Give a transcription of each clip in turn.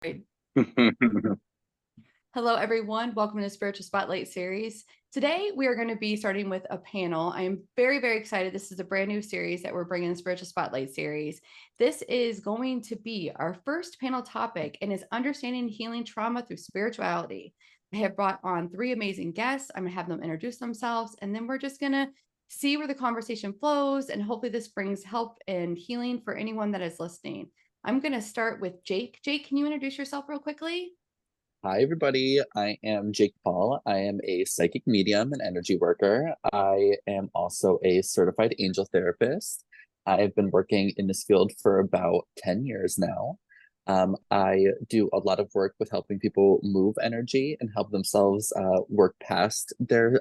Great. Hello, everyone. Welcome to the Spiritual Spotlight series. Today, we are going to be starting with a panel. I am very, very excited. This is a brand new series that we're bringing, the Spiritual Spotlight series. This is going to be our first panel topic and is understanding healing trauma through spirituality. I have brought on three amazing guests. I'm going to have them introduce themselves, and then we're just going to see where the conversation flows, and hopefully this brings help and healing for anyone that is listening. I'm going to start with Jake. Jake, can you introduce yourself real quickly? Hi, everybody. I am Jake Paul. I am a psychic medium and energy worker. I am also a certified angel therapist. I've been working in this field for about 10 years now. I do a lot of work with helping people move energy and help themselves work past their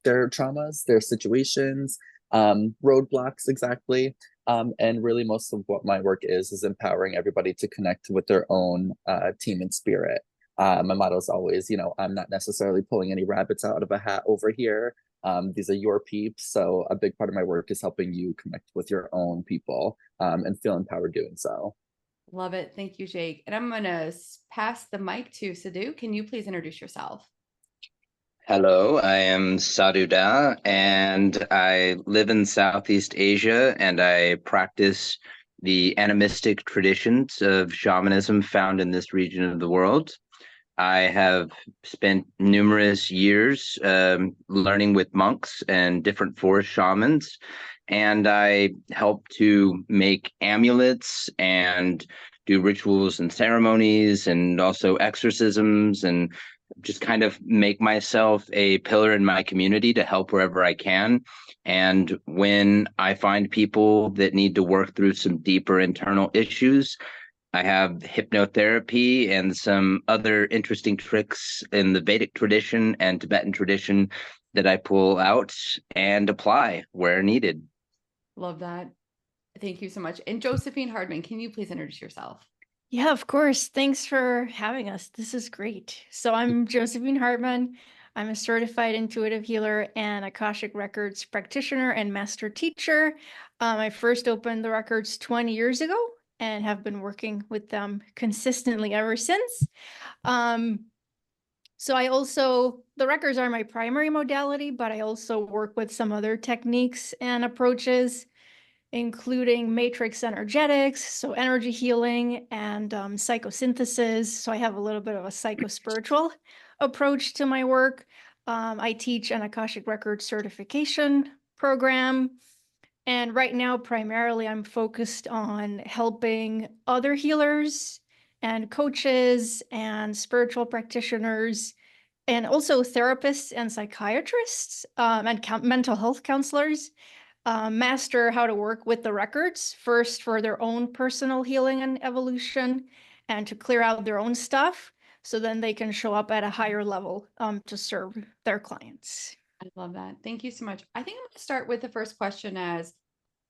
traumas, their situations, roadblocks exactly. And really, most of what my work is empowering everybody to connect with their own team and spirit. My motto is always, I'm not necessarily pulling any rabbits out of a hat over here. These are your peeps. So a big part of my work is helping you connect with your own people and feel empowered doing so. Love it. Thank you, Jake. And I'm going to pass the mic to Sadhu. Can you please introduce yourself? Hello, I am Sadhu Dah, and I live in Southeast Asia, and I practice the animistic traditions of shamanism found in this region of the world. I have spent numerous years learning with monks and different forest shamans, and I help to make amulets and do rituals and ceremonies and also exorcisms and just kind of make myself a pillar in my community to help wherever I can. And when I find people that need to work through some deeper internal issues, I have hypnotherapy and some other interesting tricks in the Vedic tradition and Tibetan tradition that I pull out and apply where needed. Love that. Thank you so much. And Josephine Hardman, can you please introduce yourself? Yeah, of course. Thanks for having us. This is great. So I'm Josephine Hardman. I'm a certified intuitive healer and Akashic Records practitioner and master teacher. I first opened the records 20 years ago and have been working with them consistently ever since. So the records are my primary modality, but I also work with some other techniques and approaches, including matrix energetics, so energy healing, and psychosynthesis. So I have a little bit of a psychospiritual approach to my work. I teach an Akashic Record certification program. And right now, primarily, I'm focused on helping other healers and coaches and spiritual practitioners and also therapists and psychiatrists and mental health counselors master how to work with the records, first for their own personal healing and evolution, and to clear out their own stuff, so then they can show up at a higher level to serve their clients. I love that. Thank you so much. I think I'm going to start with the first question as,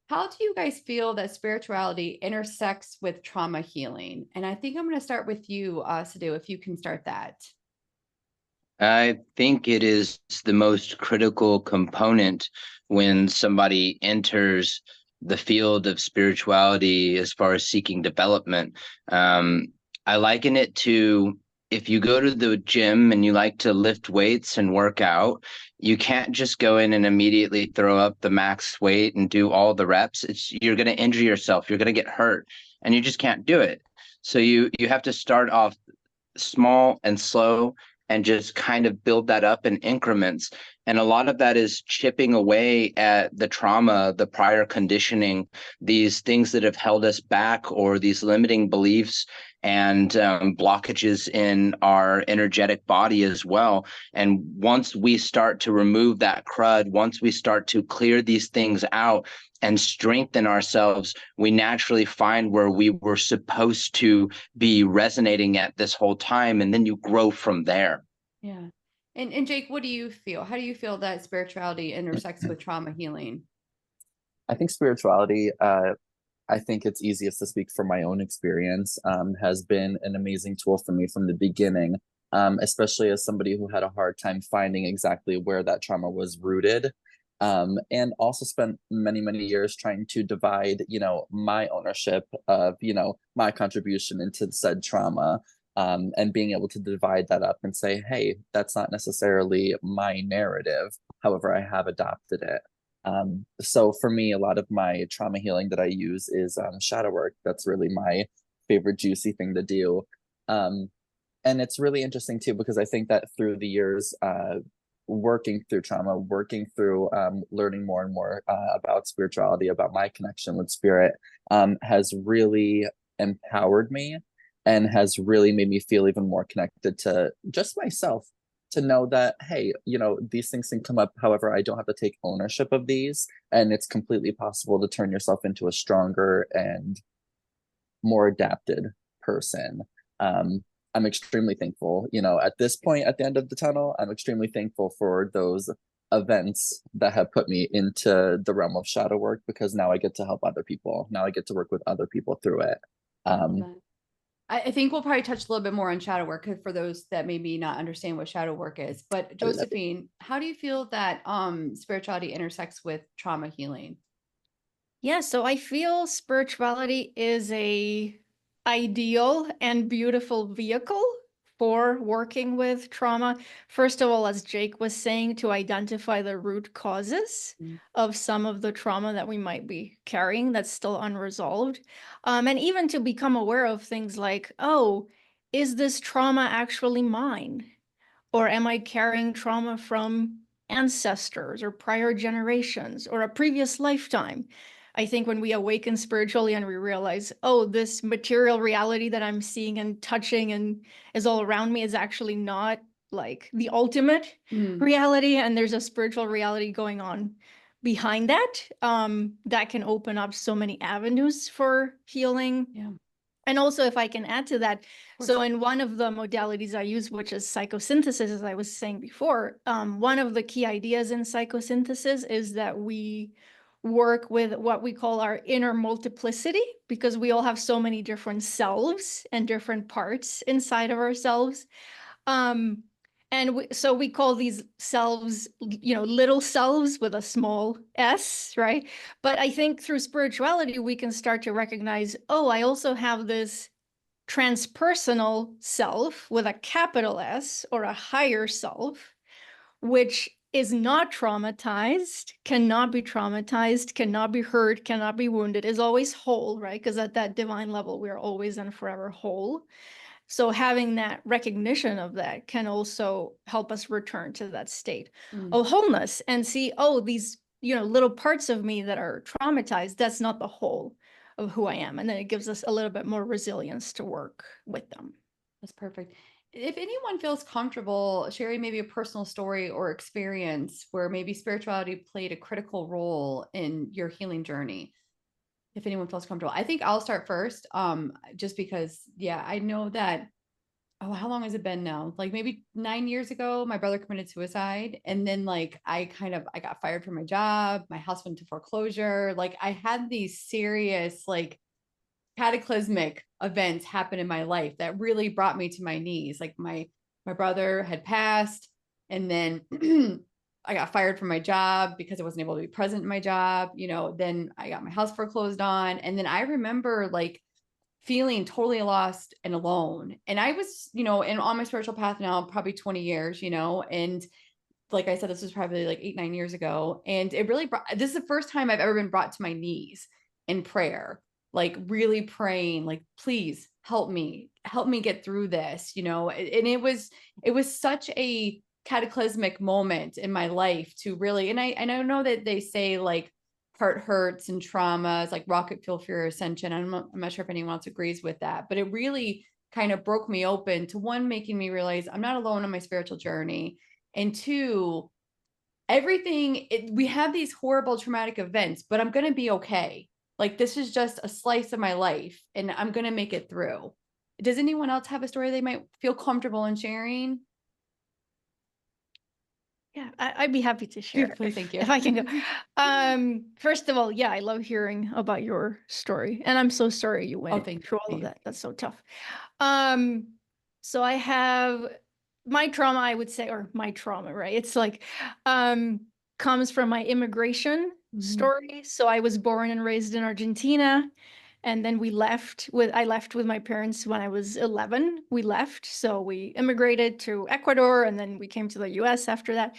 how do you guys feel that spirituality intersects with trauma healing? And I think I'm going to start with you, Sadhu, if you can start that. I think it is the most critical component when somebody enters the field of spirituality as far as seeking development. I liken it to if you go to the gym and you like to lift weights and work out, you can't just go in and immediately throw up the max weight and do all the reps. You're going to injure yourself. You're going to get hurt, and you just can't do it. So you have to start off small and slow and just kind of build that up in increments. And a lot of that is chipping away at the trauma, the prior conditioning, these things that have held us back, or these limiting beliefs and blockages in our energetic body as well. And once we start to remove that crud, once we start to clear these things out and strengthen ourselves, we naturally find where we were supposed to be resonating at this whole time. And then you grow from there. Yeah. And Jake, what do you feel? How do you feel that spirituality intersects with trauma healing? I think spirituality, I think it's easiest to speak from my own experience, has been an amazing tool for me from the beginning, especially as somebody who had a hard time finding exactly where that trauma was rooted. And also spent many, many years trying to divide, my ownership of, my contribution into said trauma, and being able to divide that up and say, hey, that's not necessarily my narrative. However, I have adopted it. So for me, a lot of my trauma healing that I use is shadow work. That's really my favorite juicy thing to do. And it's really interesting too, because I think that through the years, working through trauma, working through learning more and more about spirituality, about my connection with spirit, has really empowered me and has really made me feel even more connected to just myself, to know that, hey, these things can come up. However, I don't have to take ownership of these. And it's completely possible to turn yourself into a stronger and more adapted person. I'm extremely thankful, at this point, at the end of the tunnel, I'm extremely thankful for those events that have put me into the realm of shadow work, because now I get to help other people. Now I get to work with other people through it. I think we'll probably touch a little bit more on shadow work for those that maybe not understand what shadow work is. But Josephine, how do you feel that spirituality intersects with trauma healing? Yeah, so I feel spirituality is a ideal and beautiful vehicle for working with trauma. First of all, as Jake was saying, to identify the root causes of some of the trauma that we might be carrying that's still unresolved. And even to become aware of things like, oh, is this trauma actually mine? Or am I carrying trauma from ancestors or prior generations or a previous lifetime? I think when we awaken spiritually and we realize, oh, this material reality that I'm seeing and touching and is all around me is actually not like the ultimate reality, and there's a spiritual reality going on behind that, that can open up so many avenues for healing. Yeah. And also, if I can add to that, so in one of the modalities I use, which is psychosynthesis, as I was saying before, one of the key ideas in psychosynthesis is that we work with what we call our inner multiplicity, because we all have so many different selves and different parts inside of ourselves. So we call these selves, little selves with a small s, right? But I think through spirituality, we can start to recognize, oh, I also have this transpersonal self with a capital S, or a higher self, which is not traumatized, cannot be hurt, cannot be wounded, is always whole, right? Because at that divine level, we are always and forever whole. So having that recognition of that can also help us return to that state of wholeness and see, oh, these, little parts of me that are traumatized, that's not the whole of who I am. And then it gives us a little bit more resilience to work with them. That's perfect. If anyone feels comfortable sharing maybe a personal story or experience where maybe spirituality played a critical role in your healing journey, if anyone feels comfortable, I think I'll start first. Just because, I know that, how long has it been now? Like maybe 9 years ago, my brother committed suicide. And then I got fired from my job. My house went to foreclosure. Like I had these serious, cataclysmic events happen in my life that really brought me to my knees. Like my brother had passed, and then I got fired from my job because I wasn't able to be present in my job. Then I got my house foreclosed on. And then I remember feeling totally lost and alone. And I was, on my spiritual path now, probably 20 years, and like I said, this was probably 8-9 years ago. And it really this is the first time I've ever been brought to my knees in prayer, really praying, please help me get through this, and it was such a cataclysmic moment in my life to really, and I know that they say heart hurts and trauma is like rocket fuel for your ascension. I'm not sure if anyone else agrees with that, but it really kind of broke me open to, one, making me realize I'm not alone on my spiritual journey, and two, we have these horrible traumatic events, but I'm going to be okay. This is just a slice of my life and I'm going to make it through. Does anyone else have a story they might feel comfortable in sharing? Yeah, I'd be happy to share. Please, thank you. If I can go. First of all, I love hearing about your story. And I'm so sorry you went through all of that. That's so tough. So I have my trauma, I would say, or my trauma, right? It's comes from my immigration story. So I was born and raised in Argentina. And then I left with my parents when I was 11. We left. So we immigrated to Ecuador, and then we came to the US after that.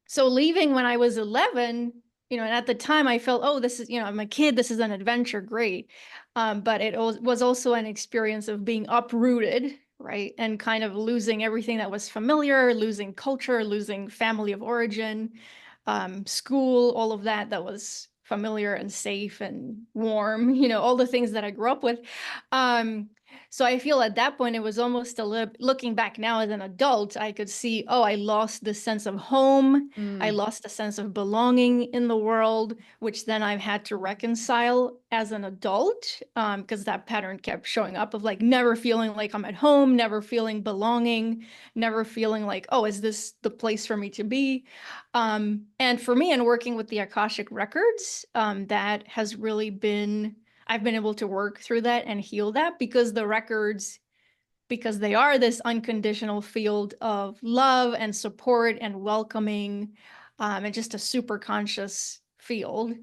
So leaving when I was 11, and at the time I felt, oh, this is, I'm a kid, this is an adventure, great. But it was also an experience of being uprooted, right? And kind of losing everything that was familiar, losing culture, losing family of origin, school, all of that was familiar and safe and warm, all the things that I grew up with. So I feel at that point, it was almost looking back now as an adult, I could see, oh, I lost the sense of home. I lost a sense of belonging in the world, which then I've had to reconcile as an adult, because that pattern kept showing up of like never feeling like I'm at home, never feeling belonging, never feeling like, oh, is this the place for me to be? And for me, in working with the Akashic Records, that has really been, I've been able to work through that and heal that, because the records, because they are this unconditional field of love and support and welcoming, and just a super conscious field,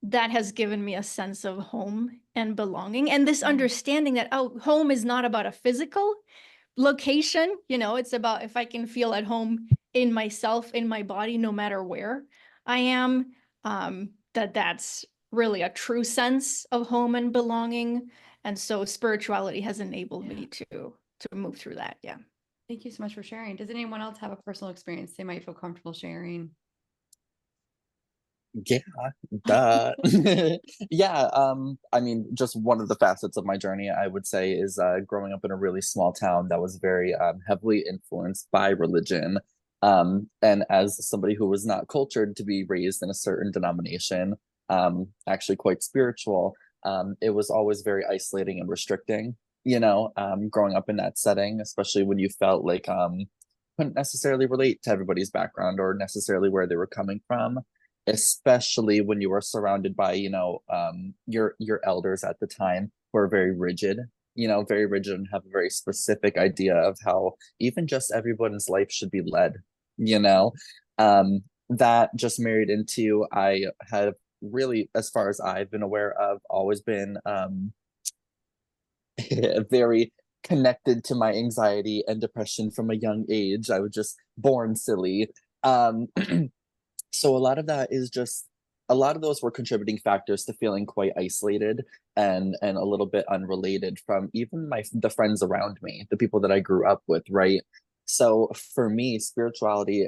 that has given me a sense of home and belonging, and this understanding that, oh, home is not about a physical location, it's about if I can feel at home in myself, in my body, no matter where I am, that's really a true sense of home and belonging. And so spirituality has enabled me to move through that. Yeah. Thank you so much for sharing. Does anyone else have a personal experience they might feel comfortable sharing? Yeah, duh. Yeah, I mean, just one of the facets of my journey, I would say, is growing up in a really small town that was very heavily influenced by religion. And as somebody who was not cultured to be raised in a certain denomination, actually quite spiritual, it was always very isolating and restricting, growing up in that setting, especially when you felt like couldn't necessarily relate to everybody's background or necessarily where they were coming from, especially when you were surrounded by your elders at the time who are very rigid, and have a very specific idea of how even just everyone's life should be led. That just married into, I have really, as far as I've been aware of, always been very connected to my anxiety and depression from a young age. I was just born silly. So a lot of that is just, a lot of those were contributing factors to feeling quite isolated and a little bit unrelated from even the friends around me, the people that I grew up with, right? So for me, spirituality,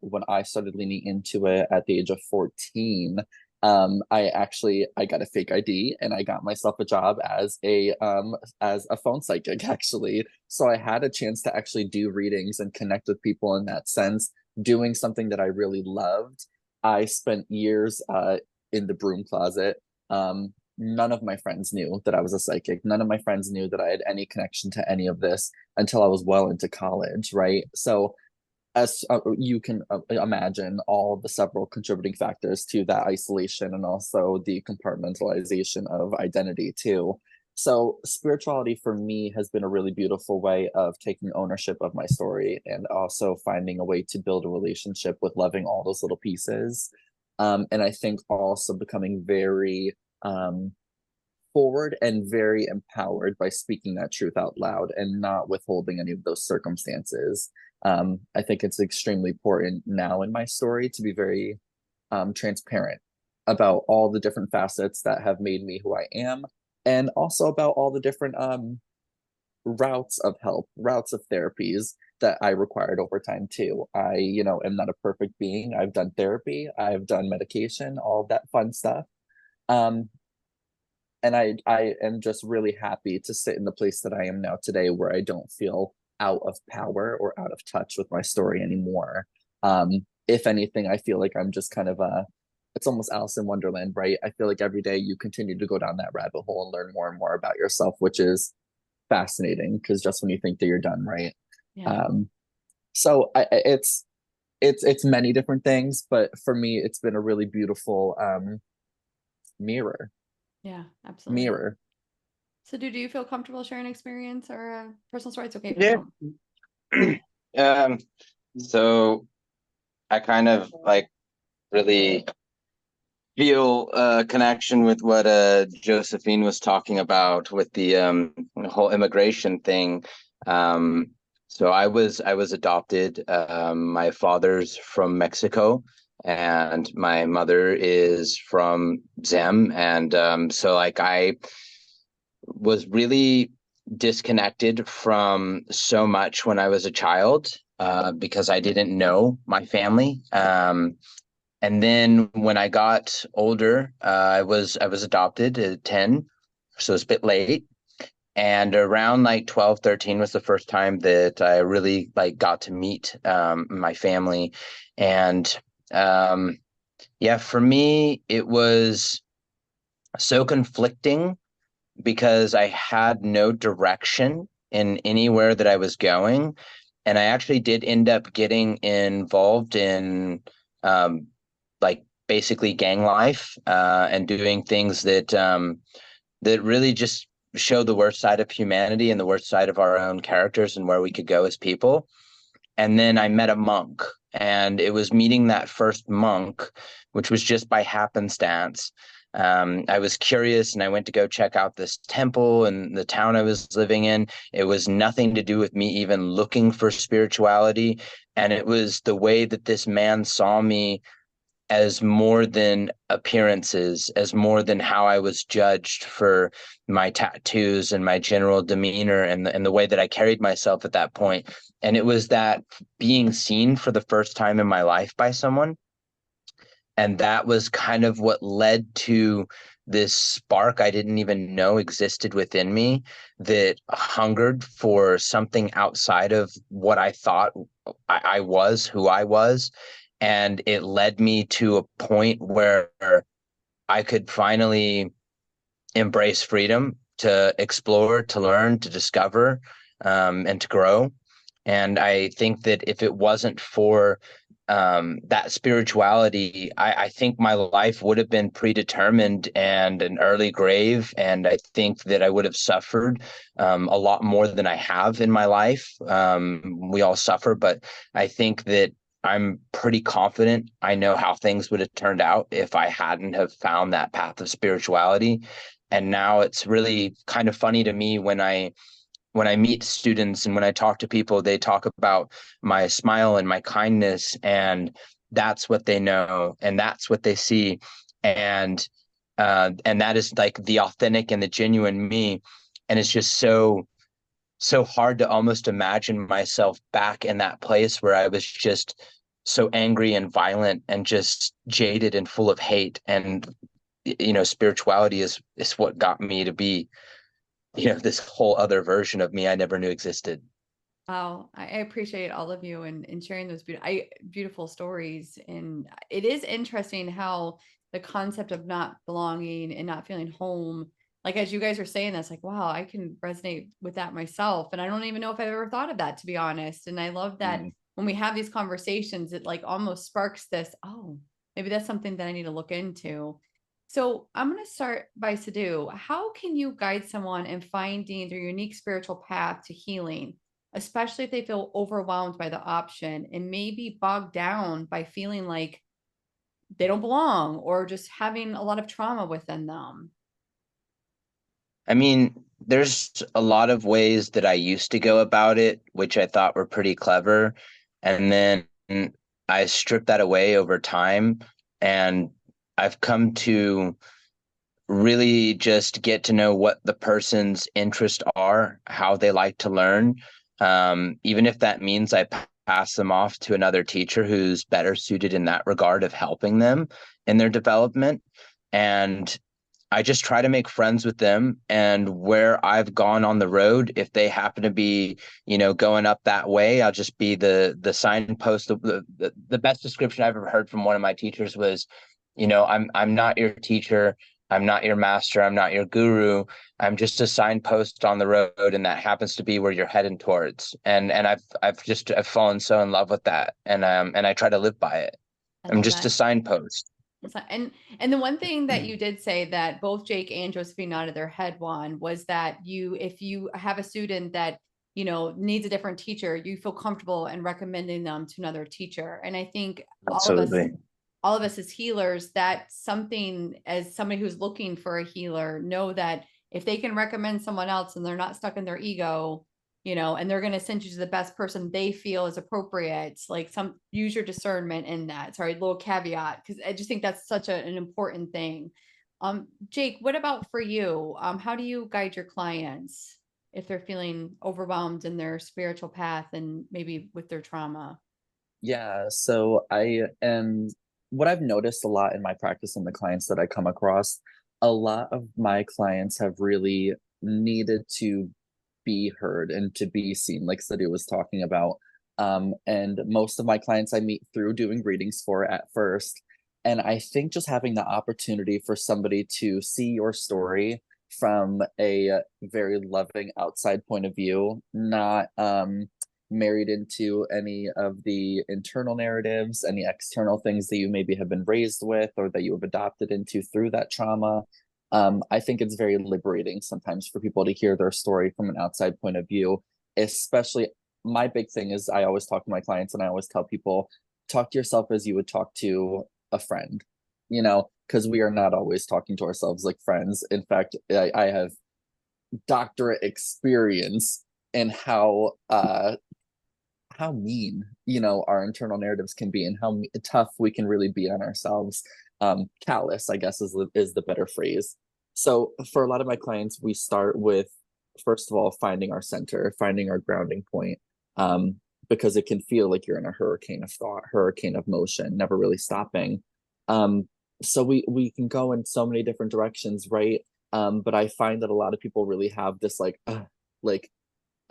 when I started leaning into it at the age of 14, I got a fake ID and I got myself a job as a phone psychic, actually. So I had a chance to actually do readings and connect with people in that sense, doing something that I really loved. I spent years in the broom closet. None of my friends knew that I was a psychic. None of my friends knew that I had any connection to any of this until I was well into college, right? So as you can imagine, all the several contributing factors to that isolation and also the compartmentalization of identity too. So spirituality for me has been a really beautiful way of taking ownership of my story and also finding a way to build a relationship with loving all those little pieces. And I think also becoming very forward and very empowered by speaking that truth out loud and not withholding any of those circumstances. I think it's extremely important now in my story to be very transparent about all the different facets that have made me who I am, and also about all the different routes of help, routes of therapies that I required over time too. I, am not a perfect being. I've done therapy, I've done medication, all that fun stuff. And I am just really happy to sit in the place that I am now today, where I don't feel out of power or out of touch with my story anymore. If anything, I feel like I'm just kind of it's almost Alice in Wonderland, right? I feel like every day you continue to go down that rabbit hole and learn more and more about yourself, which is fascinating, because just when you think that you're done, right? Yeah. So it's many different things, but for me, it's been a really beautiful mirror. Yeah, absolutely. Mirror. So do you feel comfortable sharing experience or a personal story? It's okay if Yeah. you don't. So I kind of like really feel a connection with what Josephine was talking about with the whole immigration thing. So I was adopted. My father's from Mexico, and my mother is from Zim, and so like I was really disconnected from so much when I was a child because I didn't know my family. And then when I got older, I was adopted at 10, so it's a bit late. And around like 12, 13 was the first time that I really like got to meet my family. And yeah, for me, it was so conflicting because I had no direction in anywhere that I was going. And I actually did end up getting involved in um, like basically gang life and doing things that really just show the worst side of humanity and the worst side of our own characters and where we could go as people. And then I met a monk, and it was meeting that first monk, which was just by happenstance. I was curious and I went to go check out this temple in the town I was living in. It was nothing to do with me even looking for spirituality. And it was the way that this man saw me as more than appearances, as more than how I was judged for my tattoos and my general demeanor and the way that I carried myself at that point. And it was that being seen for the first time in my life by someone. And that was kind of what led to this spark I didn't even know existed within me that hungered for something outside of what I thought I was, who I was. And it led me to a point where I could finally embrace freedom to explore, to learn, to discover, and to grow. And I think that if it wasn't for that spirituality, I think my life would have been predetermined and an early grave. And I think that I would have suffered a lot more than I have in my life. We all suffer, but I think that I'm pretty confident I know how things would have turned out if I hadn't have found that path of spirituality. And now it's really kind of funny to me when I meet students and when I talk to people, they talk about my smile and my kindness, and that's what they know and that's what they see. And that is like the authentic and the genuine me. And it's just so hard to almost imagine myself back in that place where I was just so angry and violent and just jaded and full of hate. And spirituality is what got me to be this whole other version of me I never knew existed. Wow, I appreciate all of you and sharing those beautiful stories. And it is interesting how the concept of not belonging and not feeling home, like as you guys are saying, that's like, wow, I can resonate with that myself. And I don't even know if I've ever thought of that, to be honest. And I love that when we have these conversations, it like almost sparks this, oh, maybe that's something that I need to look into. So I'm going to start by Sadhu. How can you guide someone in finding their unique spiritual path to healing, especially if they feel overwhelmed by the option and maybe bogged down by feeling like they don't belong or just having a lot of trauma within them? I mean, there's a lot of ways that I used to go about it, which I thought were pretty clever. And then I stripped that away over time. And I've come to really just get to know what the person's interests are, how they like to learn. Even if that means I pass them off to another teacher who's better suited in that regard of helping them in their development. And I just try to make friends with them. And where I've gone on the road, if they happen to be, going up that way, I'll just be the signpost. The best description I've ever heard from one of my teachers was, I'm not your teacher. I'm not your master. I'm not your guru. I'm just a signpost on the road, and that happens to be where you're heading towards. And I've fallen so in love with that, and I try to live by it. I'm just a signpost. And the one thing that you did say that both Jake and Josephine nodded their head on was that if you have a student that needs a different teacher, you feel comfortable in recommending them to another teacher. And I think Absolutely. all of us as healers, that's something, as somebody who's looking for a healer, know that if they can recommend someone else and they're not stuck in their ego, and they're going to send you to the best person they feel is appropriate, like use your discernment in that. Sorry, little caveat, because I just think that's such an important thing. Jake, what about for you? How do you guide your clients if they're feeling overwhelmed in their spiritual path and maybe with their trauma? Yeah, so what I've noticed a lot in my practice and the clients that I come across, a lot of my clients have really needed to be heard and to be seen, like Sadhu was talking about. And most of my clients I meet through doing readings for at first. And I think just having the opportunity for somebody to see your story from a very loving outside point of view, not married into any of the internal narratives, any external things that you maybe have been raised with or that you have adopted into through that trauma. I think it's very liberating sometimes for people to hear their story from an outside point of view. Especially, my big thing is I always talk to my clients and I always tell people, talk to yourself as you would talk to a friend, because we are not always talking to ourselves like friends. In fact, I have doctorate experience in how mean our internal narratives can be and how tough we can really be on ourselves. Callous, I guess, is the better phrase. So for a lot of my clients, we start with, first of all, finding our center, finding our grounding point, because it can feel like you're in a hurricane of thought, hurricane of motion, never really stopping. So we can go in so many different directions, right? But I find that a lot of people really have this like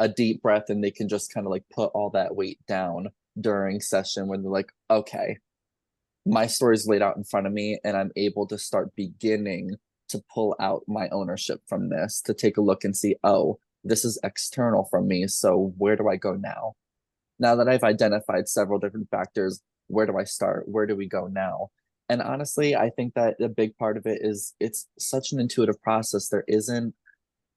a deep breath and they can just kind of like put all that weight down during session when they're like, okay, my story's laid out in front of me and I'm able to start beginning to pull out my ownership from this, to take a look and see, oh, this is external from me. So where do I go now? Now that I've identified several different factors, where do I start? Where do we go now? And honestly, I think that a big part of it is it's such an intuitive process. There isn't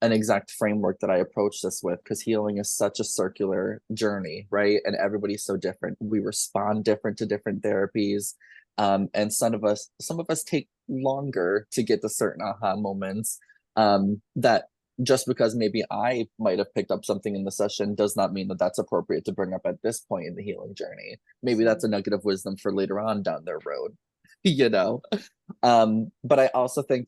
an exact framework that I approach this with, because healing is such a circular journey, right? And everybody's so different. We respond different to different therapies. And some of us take longer to get to certain aha moments. That just because maybe I might have picked up something in the session does not mean that that's appropriate to bring up at this point in the healing journey. Maybe that's a nugget of wisdom for later on down their road, But I also think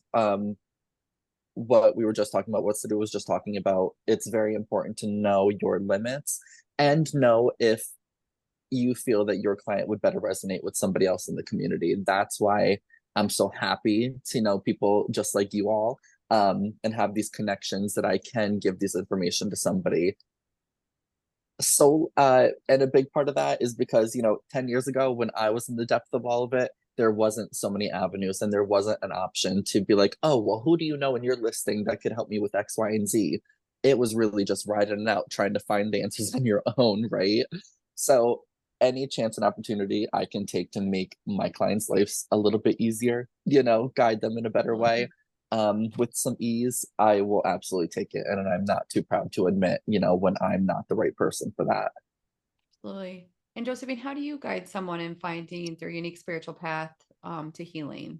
what we were just talking about, what Sadhu was just talking about, it's very important to know your limits and know if you feel that your client would better resonate with somebody else in the community. That's why I'm so happy to know people just like you all, and have these connections that I can give this information to somebody. So, and a big part of that is because, 10 years ago when I was in the depth of all of it, there wasn't so many avenues and there wasn't an option to be like, oh, well, who do you know in your listing that could help me with X, Y, and Z? It was really just riding it out, trying to find the answers on your own, right? So any chance and opportunity I can take to make my clients' lives a little bit easier, guide them in a better way, with some ease, I will absolutely take it. And I'm not too proud to admit, when I'm not the right person for that. Absolutely. And Josephine, how do you guide someone in finding their unique spiritual path to healing?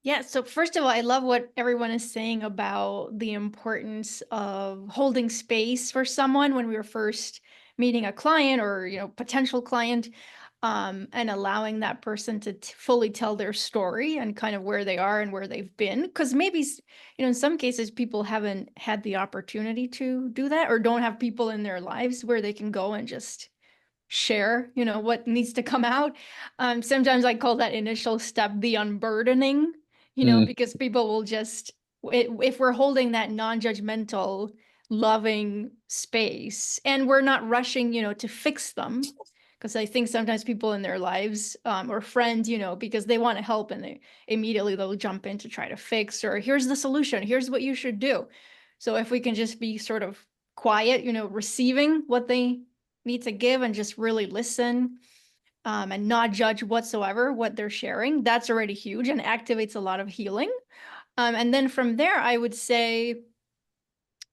Yeah, so first of all, I love what everyone is saying about the importance of holding space for someone when we were first meeting a client or, potential client, and allowing that person to fully tell their story and kind of where they are and where they've been. Because maybe, in some cases, people haven't had the opportunity to do that or don't have people in their lives where they can go and just share, what needs to come out. Sometimes I call that initial step the unburdening, because people will just, if we're holding that non-judgmental, loving space and we're not rushing, to fix them. Because I think sometimes people in their lives, or friends, because they want to help and they'll jump in to try to fix, or here's the solution, here's what you should do. So if we can just be sort of quiet, receiving what they need to give and just really listen, and not judge whatsoever what they're sharing, that's already huge and activates a lot of healing. And then from there, I would say,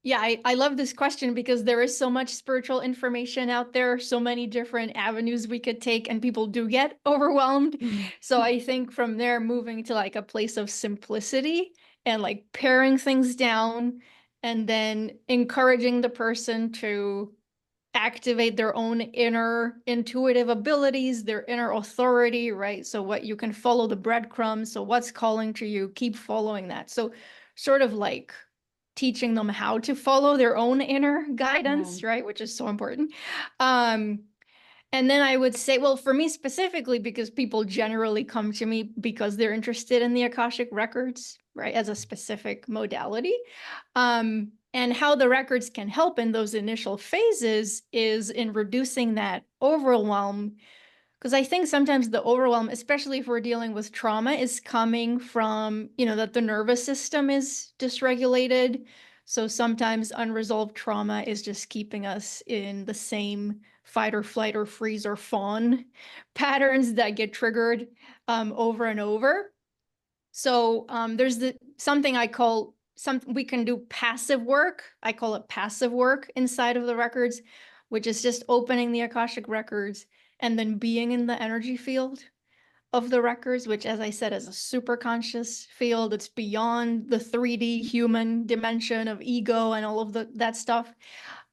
Yeah, I love this question because there is so much spiritual information out there, so many different avenues we could take, and people do get overwhelmed. So I think from there, moving to like a place of simplicity and like paring things down and then encouraging the person to activate their own inner intuitive abilities, their inner authority, right? So what you can follow the breadcrumbs. So what's calling to you, keep following that. So sort of like teaching them how to follow their own inner guidance, right? Which is so important. And then I would say, well, for me specifically, because people generally come to me because they're interested in the Akashic records, right, as a specific modality. And how the records can help in those initial phases is in reducing that overwhelm. Because I think sometimes the overwhelm, especially if we're dealing with trauma, is coming from, that the nervous system is dysregulated. So sometimes unresolved trauma is just keeping us in the same fight or flight or freeze or fawn patterns that get triggered over and over. So there's something I call we can do passive work. I call it passive work inside of the records, which is just opening the Akashic records and then being in the energy field of the records, which, as I said, is a super conscious field. It's beyond the 3D human dimension of ego and all of that stuff.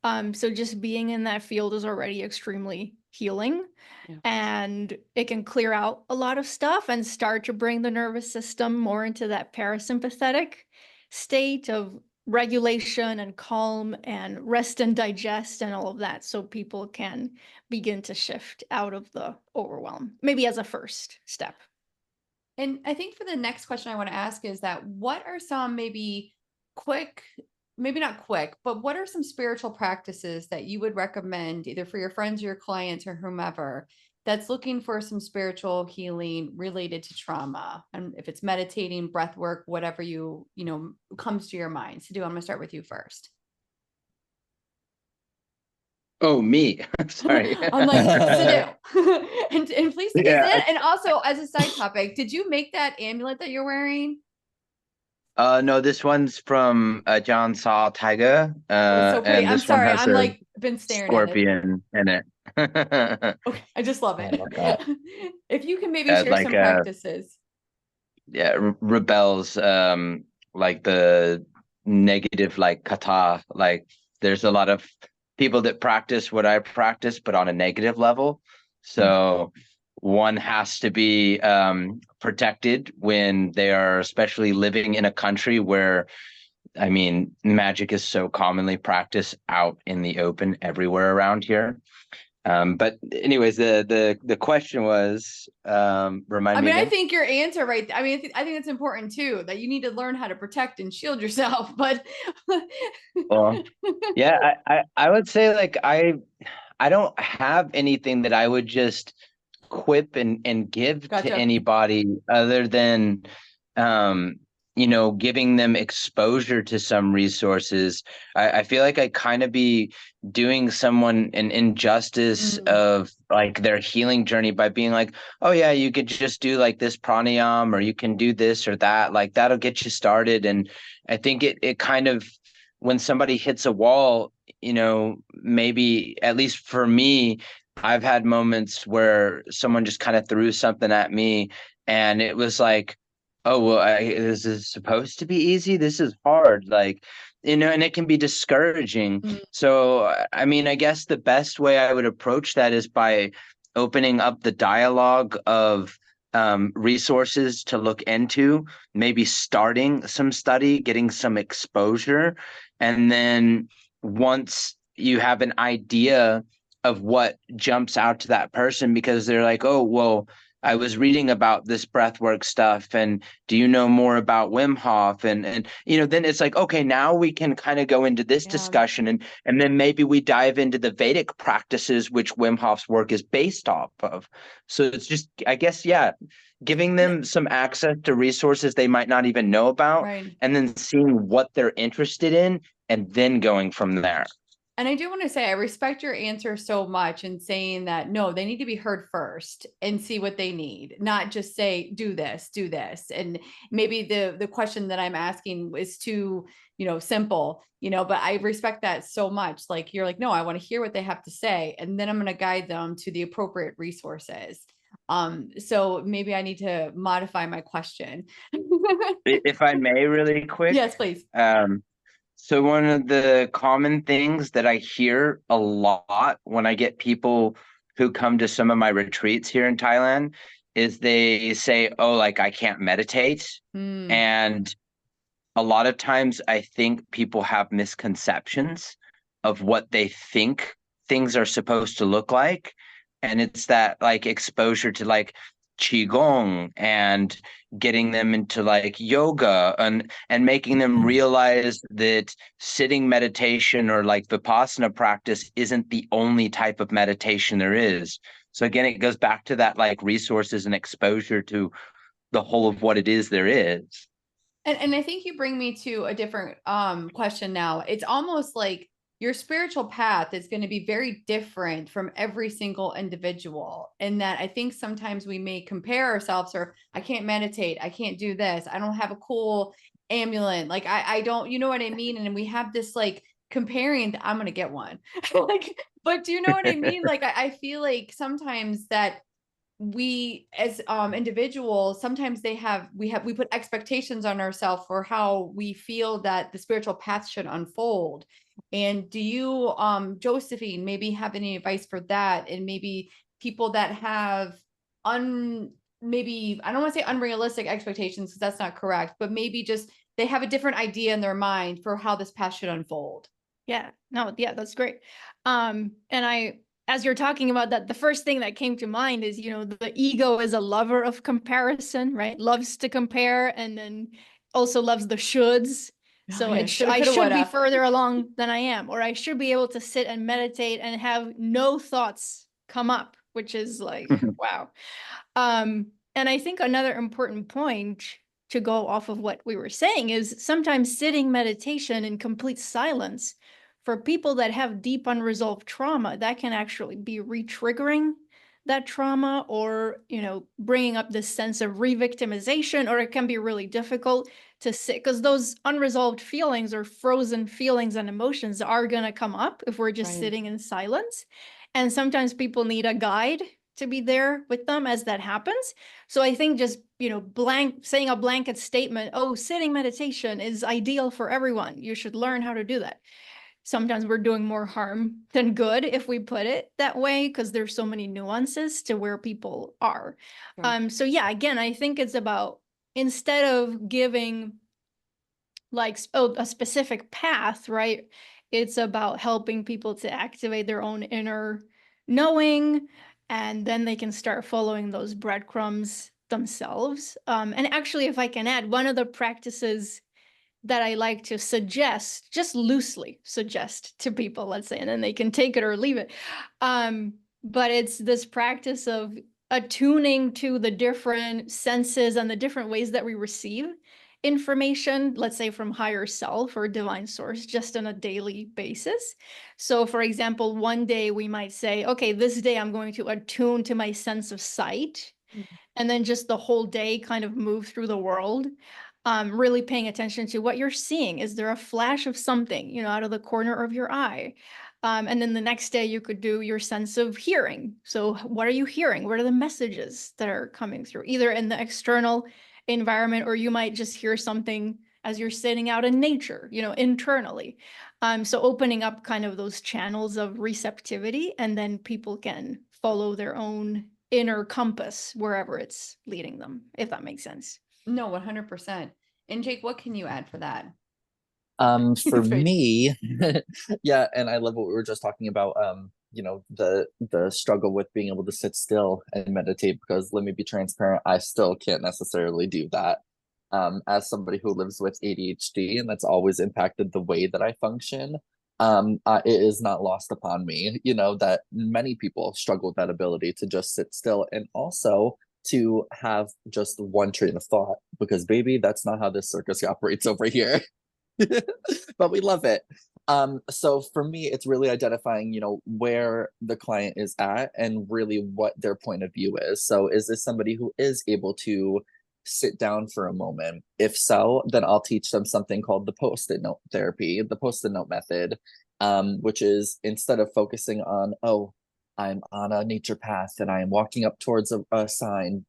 So just being in that field is already extremely healing. Yeah. And it can clear out a lot of stuff and start to bring the nervous system more into that parasympathetic state of regulation and calm and rest and digest and all of that, so people can begin to shift out of the overwhelm, maybe as a first step. And I think for the next question I want to ask is that what are some maybe not quick, but what are some spiritual practices that you would recommend either for your friends, your clients, or whomever that's looking for some spiritual healing related to trauma? And if it's meditating, breath work, whatever you comes to your mind. Sadhu, I'm going to start with you first. Oh, me. Sorry. I'm like, Sadhu. and please, Yeah. and also as a side topic, did you make that amulet that you're wearing? No, this one's from John Saul Tiger. It's so pretty. And I'm this one sorry. has I'm a like been staring scorpion in it. Okay, I just love it. If you can maybe share like some practices. Rebels, like the negative, like kata, like there's a lot of people that practice what I practice, but on a negative level. So one has to be protected when they are especially living in a country where, I mean, magic is so commonly practiced out in the open everywhere around here. But anyways, the question was, remind me again. I think your answer, right? I mean, I think it's important too, that you need to learn how to protect and shield yourself. But well, yeah, I would say like I don't have anything that I would just quip and give Gotcha. to anybody other than giving them exposure to some resources. I feel like I kind of be doing someone an injustice of like their healing journey by being like, oh yeah, you could just do like this pranayam, or you can do this or that, like that'll get you started. And I think it kind of, when somebody hits a wall, maybe at least for me, I've had moments where someone just kind of threw something at me and it was like, oh, well, this is supposed to be easy. This is hard. Like, and it can be discouraging. So, I mean, I guess the best way I would approach that is by opening up the dialogue of resources to look into, maybe starting some study, getting some exposure. And then once you have an idea of what jumps out to that person, because they're like, oh, well, I was reading about this breathwork stuff, and do you know more about Wim Hof? And then it's like, okay, now we can kind of go into this discussion, and then maybe we dive into the Vedic practices, which Wim Hof's work is based off of. So it's just, I guess, giving them some access to resources they might not even know about, and then seeing what they're interested in, and then going from there. And I do want to say, I respect your answer so much in saying that, no, they need to be heard first and see what they need, not just say, do this. And maybe the question that I'm asking is to simple, but I respect that so much. Like, you're like, no, I want to hear what they have to say, and then I'm going to guide them to the appropriate resources. So maybe I need to modify my question. If I may, really quick. Yes, please. So one of the common things that I hear a lot when I get people who come to some of my retreats here in Thailand is they say, oh, like, I can't meditate. And a lot of times I think people have misconceptions of what they think things are supposed to look like. And it's that like exposure to like qigong and getting them into like yoga and making them realize that sitting meditation or like vipassana practice isn't the only type of meditation there is. So again, it goes back to that like resources and exposure to the whole of what it is there is. And I think you bring me to a different question now. It's almost like your spiritual path is going to be very different from every single individual. And that I think sometimes we may compare ourselves, or I can't meditate, I can't do this, I don't have a cool amulet, like I don't, you know what I mean? And we have this like comparing, I'm going to get one. Like, but do you know what I mean? Like, I feel like sometimes that we as individuals, sometimes we put expectations on ourselves for how we feel that the spiritual path should unfold. And do you, Josephine, maybe have any advice for that? And maybe people that have maybe, I don't want to say unrealistic expectations, because that's not correct, but maybe just they have a different idea in their mind for how this path should unfold. Yeah, no, yeah, that's great. And as you're talking about that, the first thing that came to mind is, the ego is a lover of comparison, right? Loves to compare, and then also loves the shoulds. So Yeah, I should be further along than I am, or I should be able to sit and meditate and have no thoughts come up, which is like, wow. And I think another important point to go off of what we were saying is sometimes sitting meditation in complete silence for people that have deep unresolved trauma, that can actually be re-triggering that trauma, or, bringing up this sense of re-victimization, or it can be really difficult to sit, because those unresolved feelings or frozen feelings and emotions are going to come up if we're just sitting in silence. And sometimes people need a guide to be there with them as that happens. So I think just, saying a blanket statement, oh, sitting meditation is ideal for everyone, you should learn how to do that. Sometimes we're doing more harm than good if we put it that way, because there's so many nuances to where people are. Sure. So yeah, again, I think it's about, instead of giving like a specific path, right? It's about helping people to activate their own inner knowing, and then they can start following those breadcrumbs themselves. And actually, if I can add, one of the practices that I like to suggest, just loosely suggest to people, let's say, and then they can take it or leave it. But it's this practice of attuning to the different senses and the different ways that we receive information, let's say from higher self or divine source, just on a daily basis. So for example, one day we might say, okay, this day I'm going to attune to my sense of sight. And then just the whole day kind of move through the world. Really paying attention to what you're seeing. Is there a flash of something, out of the corner of your eye? And then the next day you could do your sense of hearing. So what are you hearing? What are the messages that are coming through, either in the external environment, or you might just hear something as you're sitting out in nature, internally. So opening up kind of those channels of receptivity, and then people can follow their own inner compass wherever it's leading them, if that makes sense. No, 100%. And Jake, what can you add for that? For me, yeah, and I love what we were just talking about, the struggle with being able to sit still and meditate, because let me be transparent, I still can't necessarily do that. As somebody who lives with ADHD, and that's always impacted the way that I function, it is not lost upon me, that many people struggle with that ability to just sit still, and also to have just one train of thought, because baby, that's not how this circus operates over here. But we love it. So for me, it's really identifying, where the client is at and really what their point of view is. So is this somebody who is able to sit down for a moment? If so, then I'll teach them something called the post-it note therapy, the post-it note method, which is instead of focusing on, oh, I'm on a nature path and I am walking up towards a sign,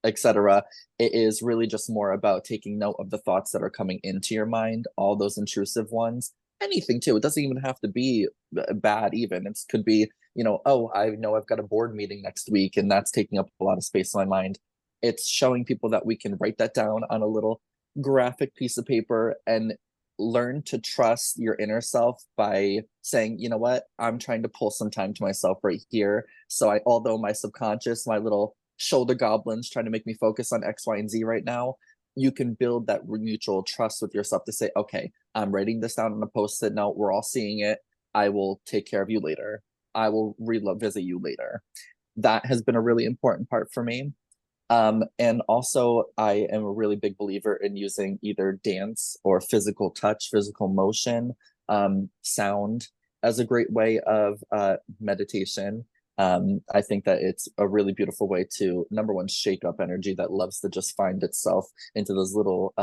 etc. It is really just more about taking note of the thoughts that are coming into your mind, all those intrusive ones. Anything too. It doesn't even have to be bad. Even it could be, oh, I know I've got a board meeting next week, and that's taking up a lot of space in my mind. It's showing people that we can write that down on a little graphic piece of paper and learn to trust your inner self by saying, you know what, I'm trying to pull some time to myself right here. So although my subconscious, my little shoulder goblins trying to make me focus on X, Y, and Z right now, you can build that mutual trust with yourself to say, okay, I'm writing this down on a post-it note. We're all seeing it. I will take care of you later. I will revisit you later. That has been a really important part for me. And also, I am a really big believer in using either dance or physical touch, physical motion, sound as a great way of meditation. I think that it's a really beautiful way to, number one, shake up energy that loves to just find itself into those little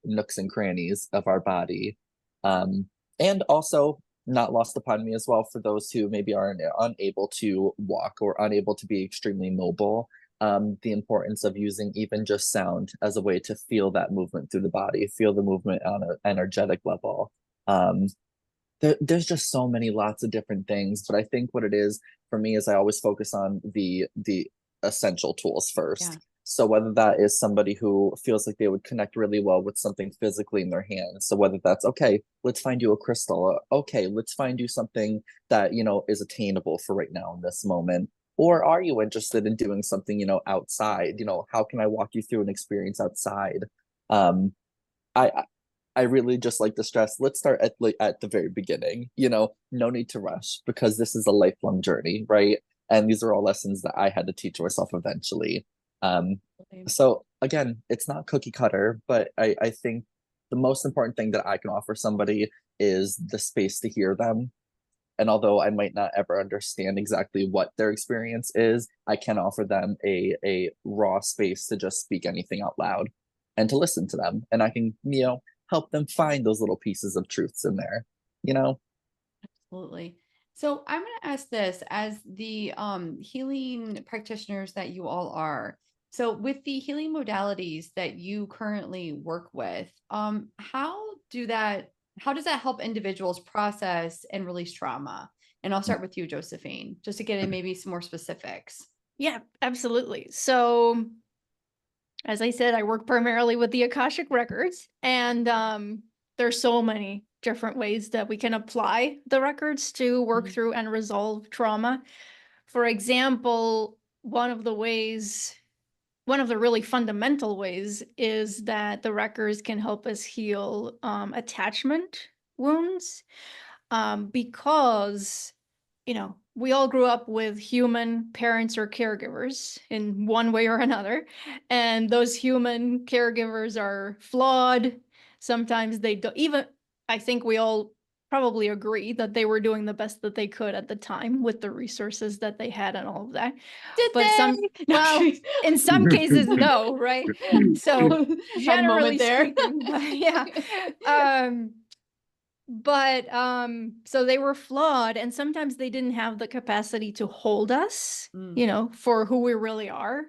nooks and crannies of our body. And also, not lost upon me as well, for those who maybe are unable to walk or unable to be extremely mobile, the importance of using even just sound as a way to feel that movement through the body, feel the movement on an energetic level. There's just so many lots of different things, but I think what it is for me is I always focus on the essential tools first. Yeah. So whether that is somebody who feels like they would connect really well with something physically in their hands, so whether that's, okay, let's find you a crystal, okay, let's find you something that is attainable for right now in this moment, or are you interested in doing something outside? How can I walk you through an experience outside? I really just like to stress, let's start at the very beginning. No need to rush, because this is a lifelong journey, right? And these are all lessons that I had to teach myself eventually. So again, it's not cookie cutter, but I think the most important thing that I can offer somebody is the space to hear them. And although I might not ever understand exactly what their experience is, I can offer them a raw space to just speak anything out loud and to listen to them. And I can, help them find those little pieces of truths in there, Absolutely. So I'm going to ask this as the healing practitioners that you all are. So with the healing modalities that you currently work with, how does that help individuals process and release trauma? And I'll start with you, Josephine, just to get in maybe some more specifics. Yeah, absolutely. So as I said, I work primarily with the Akashic records, and there's so many different ways that we can apply the records to work through and resolve trauma. For example, one of the really fundamental ways is that the records can help us heal attachment wounds, because we all grew up with human parents or caregivers in one way or another, and those human caregivers are flawed. Sometimes they don't even, I think we all probably agree that they were doing the best that they could at the time with the resources that they had and all of that. Well, in some cases, no, right? So generally speaking, yeah. But so they were flawed, and sometimes they didn't have the capacity to hold us, for who we really are,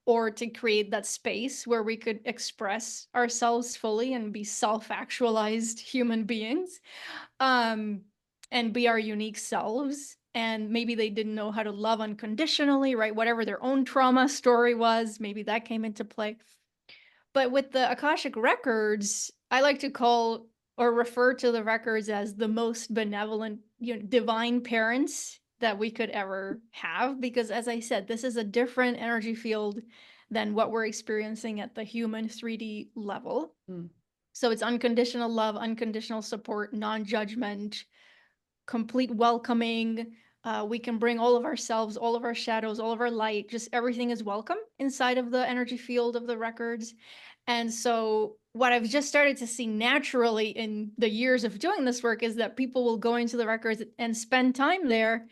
or to create that space where we could express ourselves fully and be self-actualized human beings, and be our unique selves. And maybe they didn't know how to love unconditionally, right? Whatever their own trauma story was, maybe that came into play. But with the Akashic records, I like to call or refer to the records as the most benevolent, divine parents that we could ever have. Because as I said, this is a different energy field than what we're experiencing at the human 3D level. So it's unconditional love, unconditional support, non-judgment, complete welcoming. We can bring all of ourselves, all of our shadows, all of our light, just everything is welcome inside of the energy field of the records. And so what I've just started to see naturally in the years of doing this work is that people will go into the records and spend time there,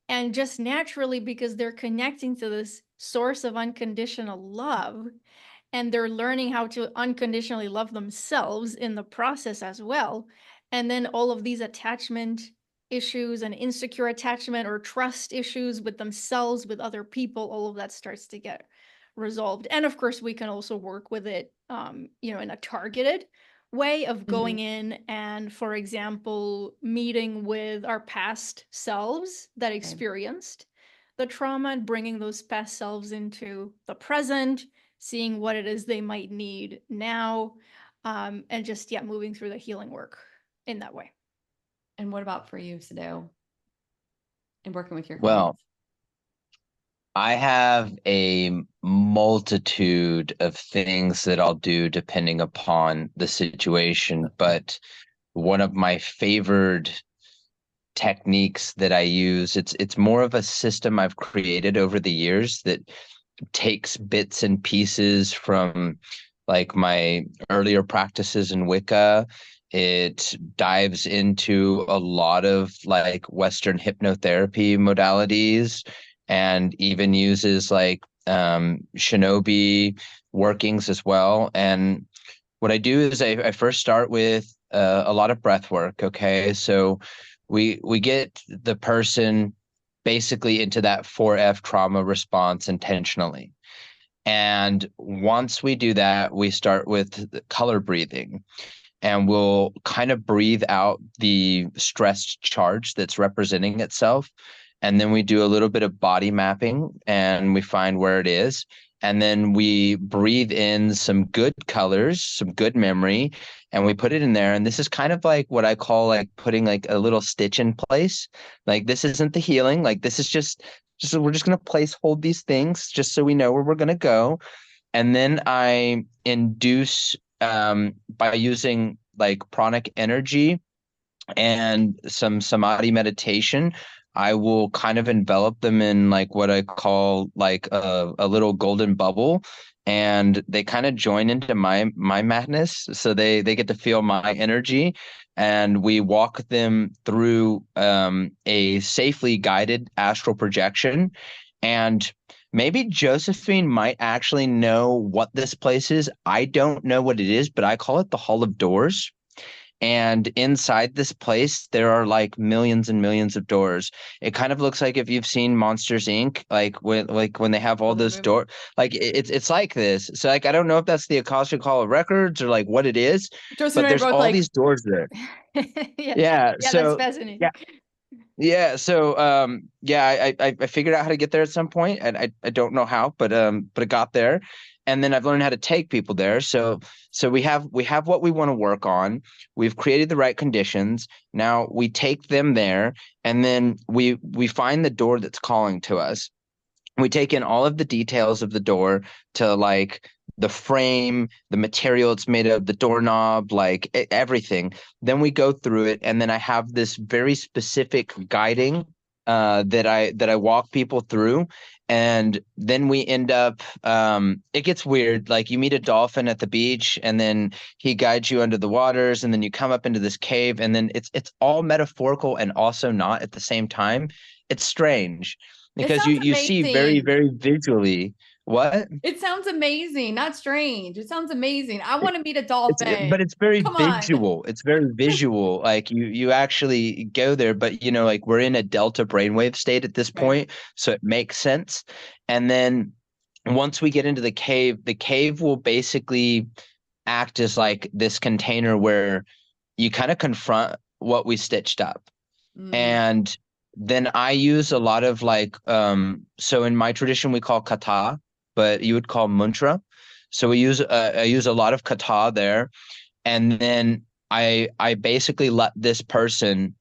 and just naturally, because they're connecting to this source of unconditional love and they're learning how to unconditionally love themselves in the process as well. And then all of these attachment issues and insecure attachment or trust issues with themselves, with other people, all of that starts to get resolved. And of course, we can also work with it, in a targeted way of going in and, for example, meeting with our past selves that experienced the trauma and bringing those past selves into the present, seeing what it is they might need now, and just, moving through the healing work in that way. And what about for you, Sadhu, and working with your Well, clients? I have a multitude of things that I'll do depending upon the situation, but one of my favored techniques that I use, it's more of a system I've created over the years that takes bits and pieces from like my earlier practices in Wicca. It dives into a lot of like Western hypnotherapy modalities, and even uses like shinobi workings as well. And what I do is I first start with a lot of breath work. Okay, so we get the person basically into that 4F trauma response intentionally. And once we do that, we start with color breathing, and we'll kind of breathe out the stressed charge that's representing itself. And then we do a little bit of body mapping and we find where it is. And then we breathe in some good colors, some good memory, and we put it in there. And this is kind of like what I call like putting like a little stitch in place. Like this isn't the healing. Like this is just we're just going to hold these things just so we know where we're going to go. And then I induce by using like pranic energy and some samadhi meditation. I will kind of envelop them in like what I call like a little golden bubble, and they kind of join into my madness. So they get to feel my energy, and we walk them through a safely guided astral projection. And maybe Josephine might actually know what this place is. I don't know what it is, but I call it the Hall of Doors. And inside this place, there are like millions and millions of doors. It kind of looks like if you've seen Monsters Inc., like when they have all those doors, like it's like this. So like I don't know if that's the Akashic Hall of Records or like what it is, Josephine but and I there's both all like these doors there. Yeah, So that's fascinating. yeah. So I figured out how to get there at some point, and I don't know how, but it got there. And then I've learned how to take people there. So we have what we want to work on. We've created the right conditions. Now we take them there, and then we find the door that's calling to us. We take in all of the details of the door, to like the frame, the material it's made of, the doorknob, like everything. Then we go through it, and then I have this very specific guiding that I walk people through. And then we end up it gets weird. Like you meet a dolphin at the beach, and then he guides you under the waters, and then you come up into this cave, and then it's all metaphorical and also not at the same time. It's strange because sounds you see very, amazing. very visually. What? It sounds amazing, not strange. It sounds amazing. I want to meet a dolphin. But it's very Come on. visual. It's very visual. Like you actually go there, but like we're in a delta brainwave state at this point, so it makes sense. And then once we get into the cave will basically act as like this container where you kind of confront what we stitched up. And then I use a lot of like so in my tradition we call kata, but you would call mantra. So I use a lot of kata there, and then I basically let this person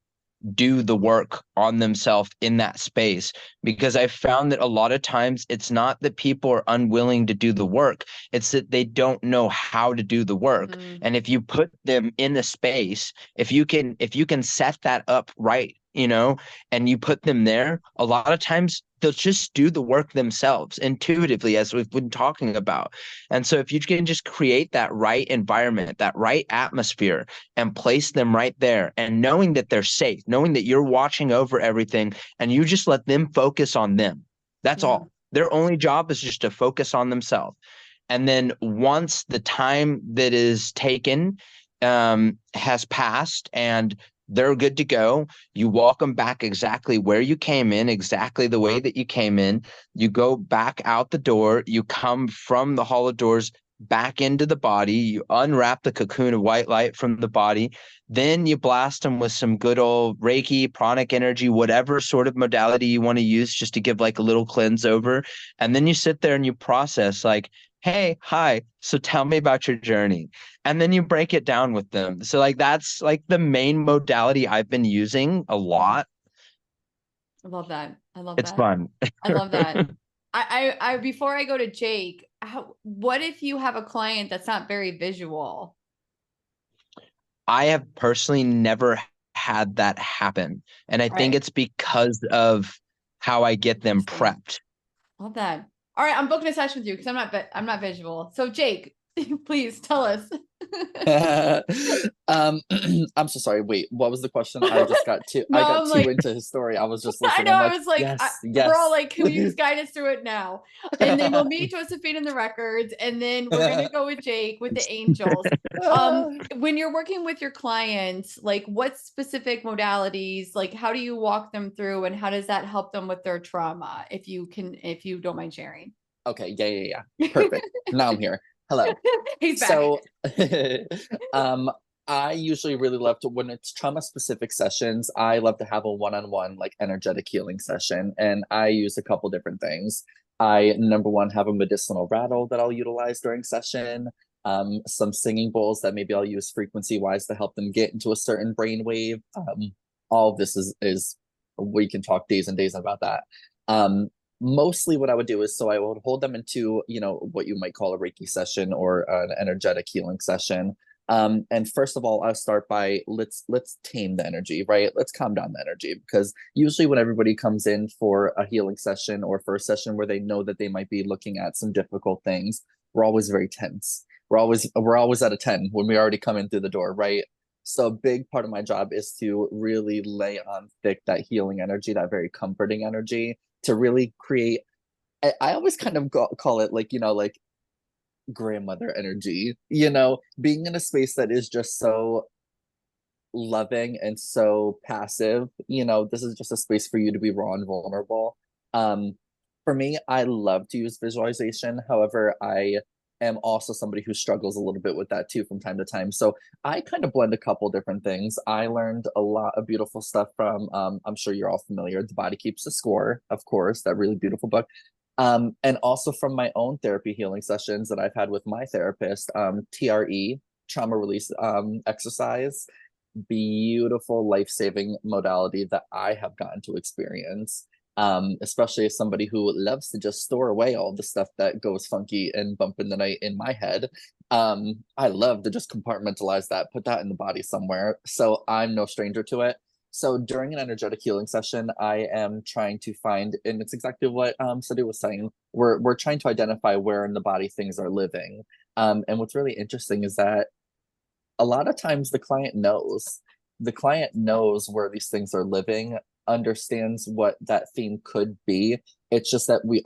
do the work on themselves in that space, because I found that a lot of times it's not that people are unwilling to do the work, it's that they don't know how to do the work. And if you put them in the space, if you can set that up right, and you put them there, a lot of times they'll just do the work themselves intuitively, as we've been talking about. And so if you can just create that right environment, that right atmosphere, and place them right there, and knowing that they're safe, knowing that you're watching over everything, and you just let them focus on them. That's all. Their only job is just to focus on themselves. And then once the time that is taken has passed and they're good to go, you walk them back exactly where you came in, exactly the way that you came in. You go back out the door. You come from the hall of doors back into the body. You unwrap the cocoon of white light from the body. Then you blast them with some good old Reiki, pranic energy, whatever sort of modality you want to use, just to give like a little cleanse over. And then you sit there and you process like, hey, hi, so tell me about your journey. And then you break it down with them. So like that's like the main modality I've been using a lot. I love that. I love It's that. fun. I love that. I before I go to Jake, what if you have a client that's not very visual? I have personally never had that happen. And I think Right. it's because of how I get them Interesting. prepped. Love that. All right, I'm booking a session with you because I'm not visual. So Jake, please tell us. I'm so sorry. Wait, what was the question? I got I'm too like, into his story. I was just I listening. know. I'm I like, was like, yes, we're all yes. like, can you just guide us through it now? And then we'll meet Josephine in the records, and then we're gonna go with Jake with the angels. When you're working with your clients, like what specific modalities, like how do you walk them through, and how does that help them with their trauma? If you don't mind sharing. Okay, yeah. Perfect. Now I'm here. Hello. He's back. So, I usually really love to, when it's trauma specific sessions, I love to have a one-on-one like energetic healing session. And I use a couple different things. I, number one, have a medicinal rattle that I'll utilize during session. Some singing bowls that maybe I'll use frequency wise to help them get into a certain brainwave. All of this is we can talk days and days about that. Mostly what I would do is, so I would hold them into, what you might call a Reiki session or an energetic healing session. And first of all, I'll start by let's tame the energy, right? Let's calm down the energy, because usually when everybody comes in for a healing session or for a session where they know that they might be looking at some difficult things, we're always very tense. We're always at a 10 when we already come in through the door, right? So a big part of my job is to really lay on thick that healing energy, that very comforting energy, to really create, I always kind of call it like, like grandmother energy, being in a space that is just so loving and so passive. This is just a space for you to be raw and vulnerable. For me, I love to use visualization. However, I am also somebody who struggles a little bit with that too from time to time. So I kind of blend a couple different things. I learned a lot of beautiful stuff from, I'm sure you're all familiar, The Body Keeps the Score, of course, that really beautiful book. And also from my own therapy healing sessions that I've had with my therapist, TRE, trauma release exercise, beautiful life-saving modality that I have gotten to experience. Especially as somebody who loves to just store away all the stuff that goes funky and bump in the night in my head. I love to just compartmentalize that, put that in the body somewhere. So I'm no stranger to it. So during an energetic healing session, I am trying to find, and it's exactly what Sadhu was saying, we're trying to identify where in the body things are living. And what's really interesting is that a lot of times the client knows. The client knows where these things are living, understands what that theme could be. It's just that we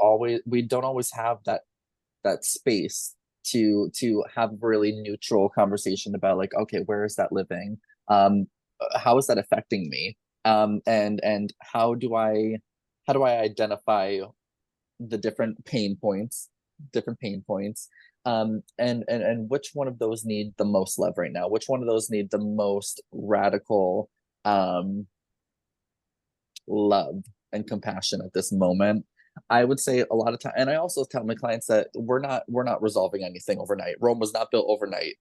don't always have that space to have really neutral conversation about like, okay, where is that living? How is that affecting me? And how do I identify the different pain points, and which one of those need the most love right now? Which one of those need the most radical love and compassion at this moment? I would say a lot of time, and I also tell my clients that we're not resolving anything overnight. Rome was not built overnight.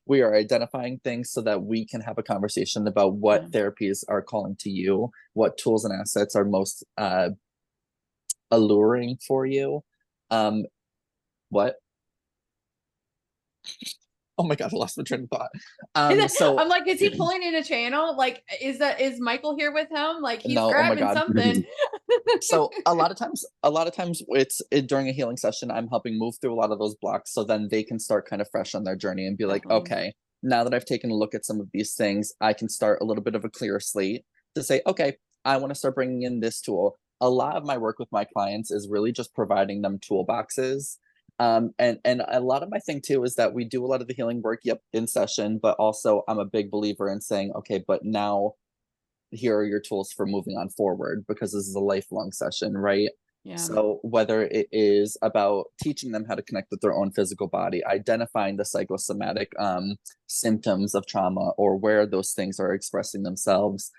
We are identifying things so that we can have a conversation about what therapies are calling to you, what tools and assets are most alluring for you. What? Oh my God, I lost my train of thought. So I'm like, is he pulling in a channel? Like, is Michael here with him? Like, he's no, oh my grabbing God. something. So a lot of times during a healing session, I'm helping move through a lot of those blocks so then they can start kind of fresh on their journey and be like, okay, now that I've taken a look at some of these things, I can start a little bit of a clearer slate to say, okay, I want to start bringing in this tool. A lot of my work with my clients is really just providing them toolboxes. And a lot of my thing too is that we do a lot of the healing work, yep, in session, but also I'm a big believer in saying, okay, but now here are your tools for moving on forward, because this is a lifelong session, right? Yeah. So whether it is about teaching them how to connect with their own physical body, identifying the psychosomatic symptoms of trauma or where those things are expressing themselves,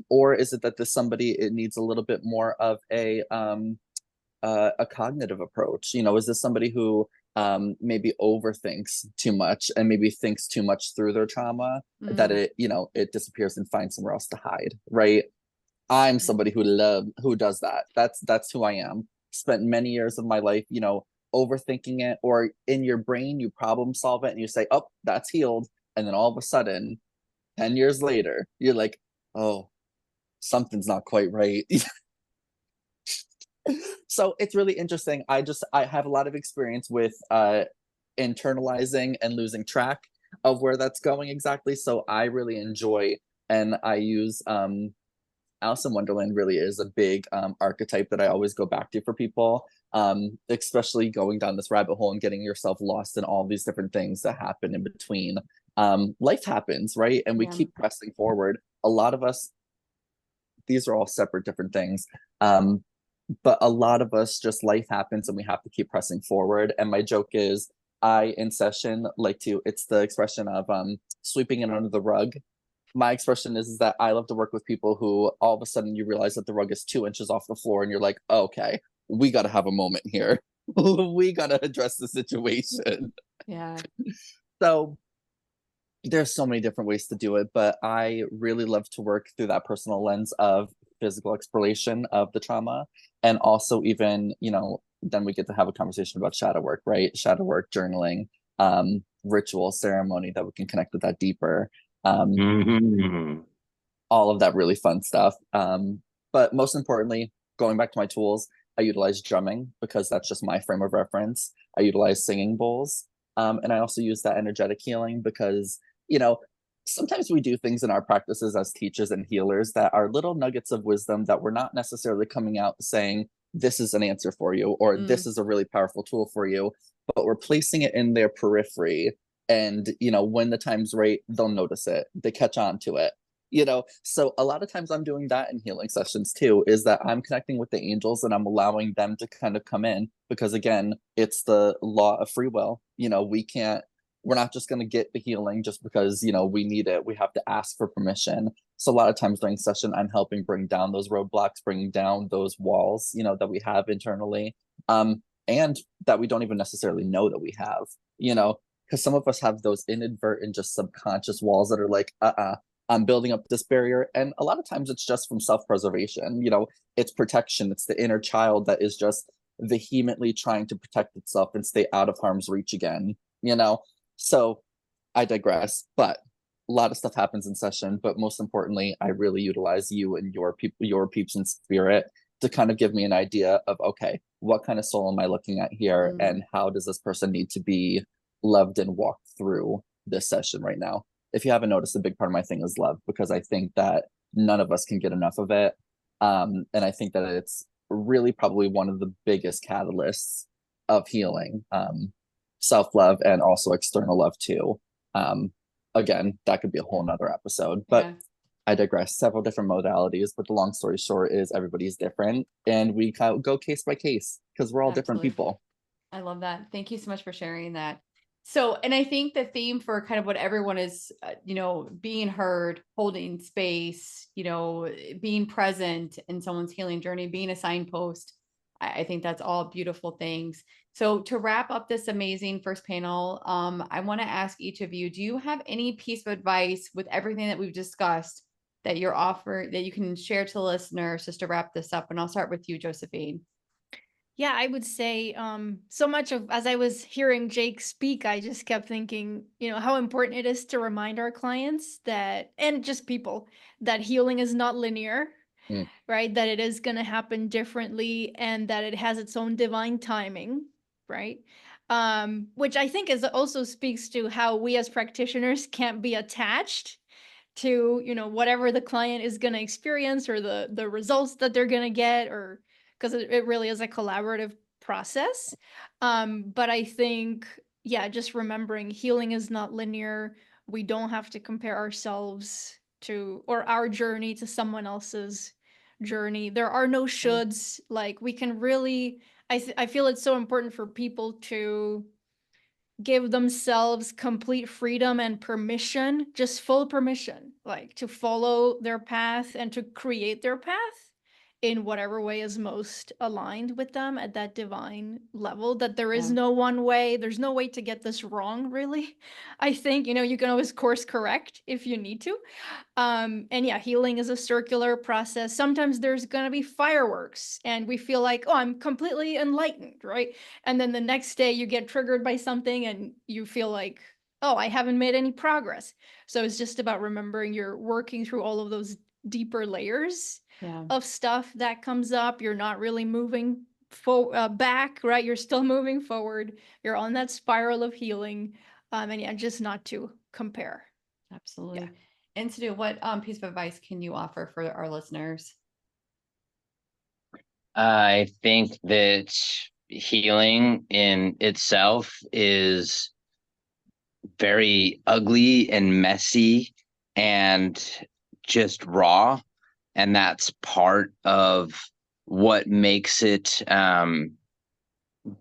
or is it that this somebody, it needs a little bit more of a cognitive approach? You know, is this somebody who maybe overthinks too much and maybe thinks too much through their trauma, that Mm. it, you know, it disappears and finds somewhere else to hide, right? I'm somebody who does that. That's who I am. Spent many years of my life, you know, overthinking it, or in your brain you problem solve it and you say, oh, that's healed, and then all of a sudden 10 years later you're like, oh, something's not quite right. So it's really interesting. I have a lot of experience with internalizing and losing track of where that's going exactly. So I really enjoy, and I use Alice in Wonderland really is a big archetype that I always go back to for people, especially going down this rabbit hole and getting yourself lost in all these different things that happen in between. Life happens, right? And we Yeah. keep pressing forward. A lot of us, these are all separate different things. But a lot of us, just life happens and we have to keep pressing forward. And my joke is, I in session like to, it's the expression of sweeping it under the rug. My expression is that I love to work with people who all of a sudden you realize that the rug is 2 inches off the floor and you're like, okay, we got to have a moment here. We got to address the situation. Yeah. So there's so many different ways to do it, but I really love to work through that personal lens of physical exploration of the trauma. And also even, you know, then we get to have a conversation about shadow work, right? Shadow work, journaling, ritual, ceremony, that we can connect with that deeper. All of that really fun stuff. But most importantly, going back to my tools, I utilize drumming because that's just my frame of reference. I utilize singing bowls. And I also use that energetic healing because, you know, sometimes we do things in our practices as teachers and healers that are little nuggets of wisdom that we're not necessarily coming out saying, this is an answer for you, or this is a really powerful tool for you, but we're placing it in their periphery. And, you know, when the time's right, they'll notice it, they catch on to it, you know. So a lot of times I'm doing that in healing sessions too, is that I'm connecting with the angels and I'm allowing them to kind of come in, because again, it's the law of free will. You know, we're not just going to get the healing just because, you know, we need it. We have to ask for permission. So a lot of times during session, I'm helping bring down those roadblocks, bringing down those walls, you know, that we have internally, and that we don't even necessarily know that we have, you know, because some of us have those inadvertent, just subconscious walls that are like, I'm building up this barrier. And a lot of times it's just from self-preservation, you know, it's protection. It's the inner child that is just vehemently trying to protect itself and stay out of harm's reach again, you know. So I digress, but a lot of stuff happens in session. But most importantly, I really utilize you and your people, your peeps in spirit, to kind of give me an idea of, okay, what kind of soul am I looking at here? And how does this person need to be loved and walked through this session right now? If you haven't noticed, a big part of my thing is love, because I think that none of us can get enough of it. And I think that it's really probably one of the biggest catalysts of healing. Self-love and also external love too. Again, that could be a whole nother episode, but yeah. I digress. Several different modalities, but the long story short is everybody's different and we go case by case because we're all different people. I love that. Thank you so much for sharing that. So, and I think the theme for kind of what everyone is, you know, being heard, holding space, you know, being present in someone's healing journey, being a signpost. I think that's all beautiful things. So to wrap up this amazing first panel, I want to ask each of you, do you have any piece of advice with everything that we've discussed that you're offering that you can share to the listeners just to wrap this up? And I'll start with you, Josephine. Yeah, I would say so much of, as I was hearing Jake speak, I just kept thinking, you know, how important it is to remind our clients that, and just people, that healing is not linear, right? That it is going to happen differently and that it has its own divine timing, right? Which I think is also speaks to how we as practitioners can't be attached to, you know, whatever the client is going to experience or the results that they're going to get, or because it really is a collaborative process. But I think, yeah, just remembering healing is not linear. We don't have to compare ourselves to, or our journey to someone else's journey. There are no shoulds. Like, we can really, I feel it's so important for people to give themselves complete freedom and permission, just full permission, like to follow their path and to create their path in whatever way is most aligned with them at that divine level. That there is no one way, there's no way to get this wrong, really. I think, you can always course correct if you need to. And yeah, healing is a circular process. Sometimes there's going to be fireworks and we feel like, oh, I'm completely enlightened, right? And then the next day you get triggered by something and you feel like, oh, I haven't made any progress. So it's just about remembering you're working through all of those deeper layers of stuff that comes up. You're not really moving back, right? You're still moving forward. You're on that spiral of healing. And yeah, just not to compare. Absolutely. Yeah. And Sadhu, what piece of advice can you offer for our listeners? I think that healing in itself is very ugly and messy and just raw. And that's part of what makes it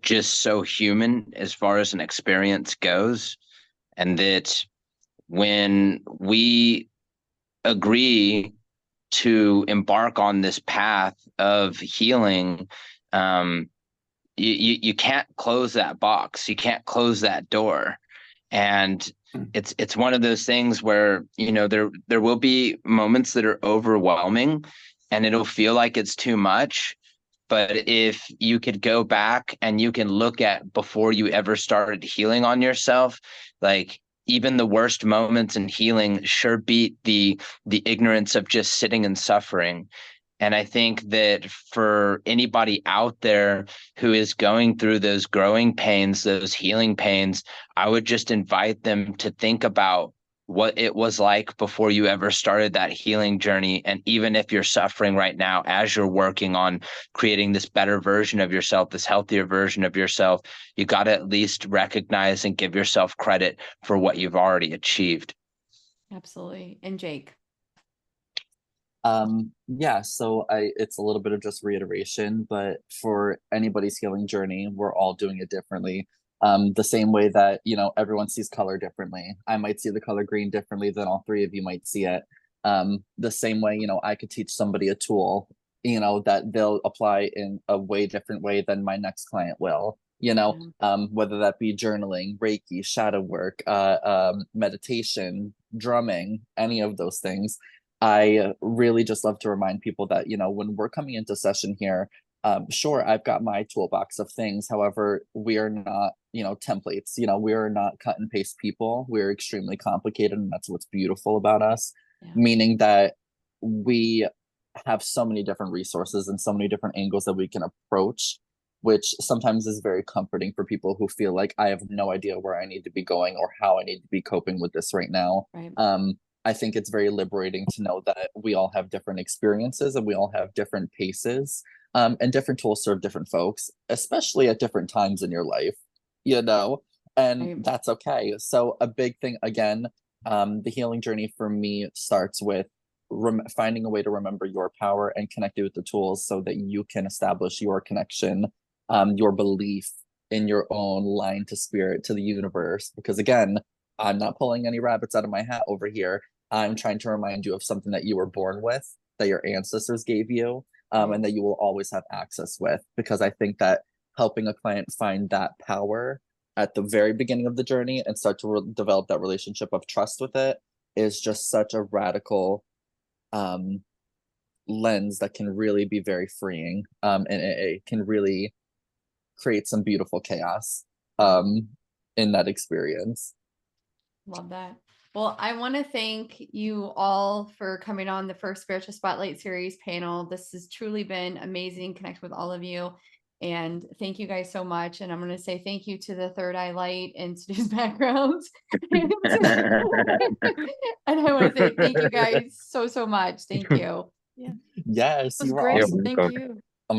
just so human as far as an experience goes. And that when we agree to embark on this path of healing, you can't close that box. You can't close that door. And it's one of those things where, there will be moments that are overwhelming and it'll feel like it's too much. But if you could go back and you can look at before you ever started healing on yourself, like even the worst moments in healing sure beat the ignorance of just sitting and suffering. And I think that for anybody out there who is going through those growing pains, those healing pains, I would just invite them to think about what it was like before you ever started that healing journey. And even if you're suffering right now, as you're working on creating this better version of yourself, this healthier version of yourself, you got to at least recognize and give yourself credit for what you've already achieved. Absolutely. And Jake? Yeah, so it's a little bit of just reiteration, but for anybody's healing journey, we're all doing it differently. The same way that, everyone sees color differently. I might see the color green differently than all three of you might see it. The same way, I could teach somebody a tool, that they'll apply in a way different way than my next client will, whether that be journaling, Reiki, shadow work, meditation, drumming, any of those things. I really just love to remind people that, when we're coming into session here, sure, I've got my toolbox of things. However, we are not, templates. We are not cut and paste people. We're extremely complicated, and that's what's beautiful about us. Meaning that we have so many different resources and so many different angles that we can approach, which sometimes is very comforting for people who feel like I have no idea where I need to be going or how I need to be coping with this right now. Right. I think it's very liberating to know that we all have different experiences and we all have different paces, and different tools serve different folks, especially at different times in your life, and Right. that's okay. So a big thing, again, the healing journey for me starts with finding a way to remember your power and connect it with the tools so that you can establish your connection, your belief in your own line to spirit, to the universe. Because again, I'm not pulling any rabbits out of my hat over here. I'm trying to remind you of something that you were born with, that your ancestors gave you, and that you will always have access with. Because I think that helping a client find that power at the very beginning of the journey and start to develop that relationship of trust with it is just such a radical lens that can really be very freeing, and it can really create some beautiful chaos in that experience. Love that. Well, I want to thank you all for coming on the first Spiritual Spotlight Series panel. This has truly been amazing. Connect with all of you. And thank you guys so much. And I'm going to say thank you to the Third Eye Light and Stu's backgrounds. And I want to say thank you guys so much. Thank you. Yeah. Yes, That was you were great. awesome. Thank you.